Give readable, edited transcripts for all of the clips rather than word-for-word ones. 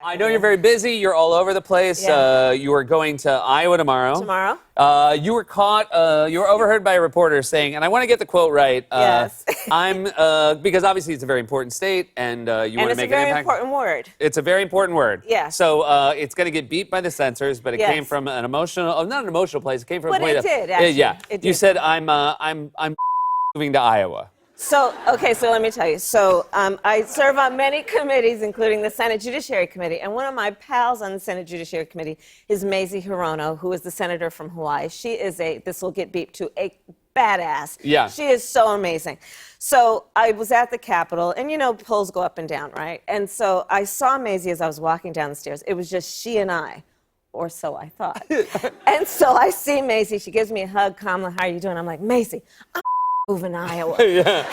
I know you're very busy. You're all over the place. Yeah. You are going to Iowa tomorrow. You were caught. You were overheard by a reporter saying, and I want to get the quote right. Yes. I'm because obviously it's a very important state, and you want to make an impact. And it's a very important word. It's a very important word. Yes. So it's going to get beat by the censors, but it came from an emotional, not an emotional place. It came from a point it did, actually. Yeah. It You did. said I'm moving to Iowa. So let me tell you. So I serve on many committees, including the Senate Judiciary Committee. And one of my pals on the Senate Judiciary Committee is Mazie Hirono, who is the senator from Hawaii. She is this will get beeped to, a badass. Yeah. She is so amazing. So I was at the Capitol, and you know, polls go up and down, right? And so I saw Mazie as I was walking down the stairs. It was just she and I. Or so I thought. And so I see Mazie. She gives me a hug. Kamala, how are you doing? I'm like, Mazie, I'm moving to Iowa. Yeah.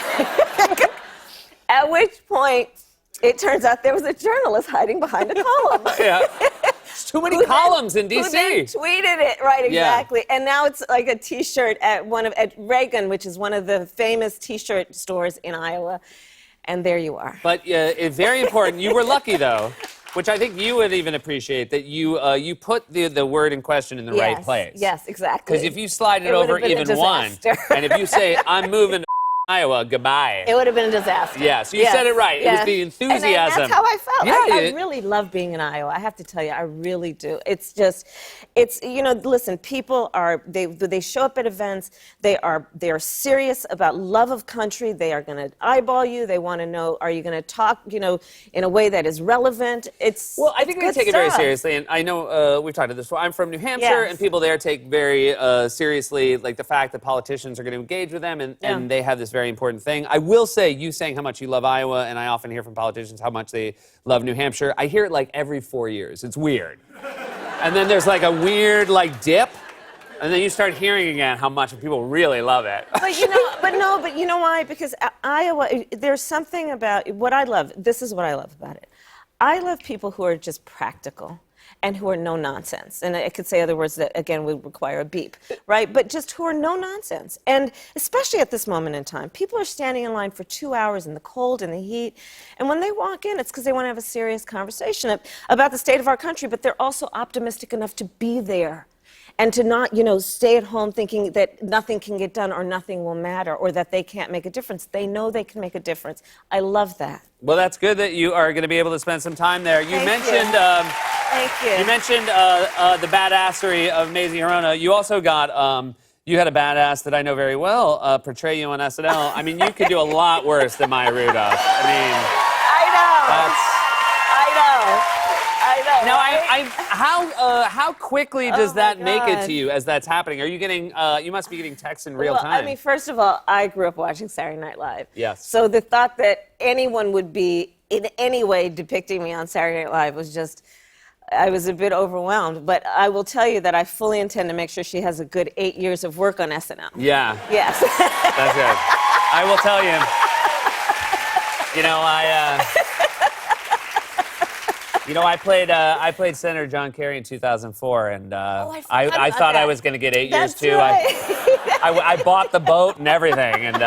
At which point, it turns out there was a journalist hiding behind a column. Yeah. There's too many columns in D.C. Who then tweeted it, right, exactly. Yeah. And now it's like a T-shirt at Reagan, which is one of the famous T-shirt stores in Iowa. And there you are. But it's very important. You were lucky, though, which I think you would even appreciate, that you put the word in question in the right place. Yes, exactly. Because if you slide it over even one, and if you say, I'm moving to Iowa, goodbye. It would have been a disaster. Yeah, so you said it right. Yes. It was the enthusiasm. And that's how I felt. Yeah, I really love being in Iowa. I have to tell you, I really do. It's just, you know, listen, people they show up at events. They are serious about love of country. They are going to eyeball you. They want to know, are you going to talk, you know, in a way that is relevant? Well, I think they take it very seriously. And I know we've talked about this before. I'm from New Hampshire, and people there take very seriously, like, the fact that politicians are going to engage with them, and they have this very important thing. I will say, you saying how much you love Iowa, and I often hear from politicians how much they love New Hampshire. I hear it like every 4 years. It's weird. And then there's like a weird like dip, and then you start hearing again how much people really love it. But you know why? Because Iowa, there's something about what I love. This is what I love about it. I love people who are just practical and who are no nonsense. And I could say other words that, again, would require a beep, right? But just who are no nonsense. And especially at this moment in time, people are standing in line for 2 hours in the cold and the heat. And when they walk in, it's because they want to have a serious conversation about the state of our country, but they're also optimistic enough to be there. And to not, you know, stay at home thinking that nothing can get done or nothing will matter or that they can't make a difference. They know they can make a difference. I love that. Well, that's good that you are going to be able to spend some time there. You mentioned, Thank you. You mentioned the badassery of Mazie Hirono. You also got, you had a badass that I know very well portray you on SNL. I mean, you could do a lot worse than Maya Rudolph. I mean, I know. Now, how quickly does that make it to you as that's happening? Are you getting, you must be getting texts in real time. I mean, first of all, I grew up watching Saturday Night Live. Yes. So the thought that anyone would be in any way depicting me on Saturday Night Live was just, I was a bit overwhelmed. But I will tell you that I fully intend to make sure she has a good 8 years of work on SNL. Yeah. Yes. That's good. I will tell you, I played Senator John Kerry in 2004, and I thought I was going to get 8 years too. Right. I bought the boat and everything, and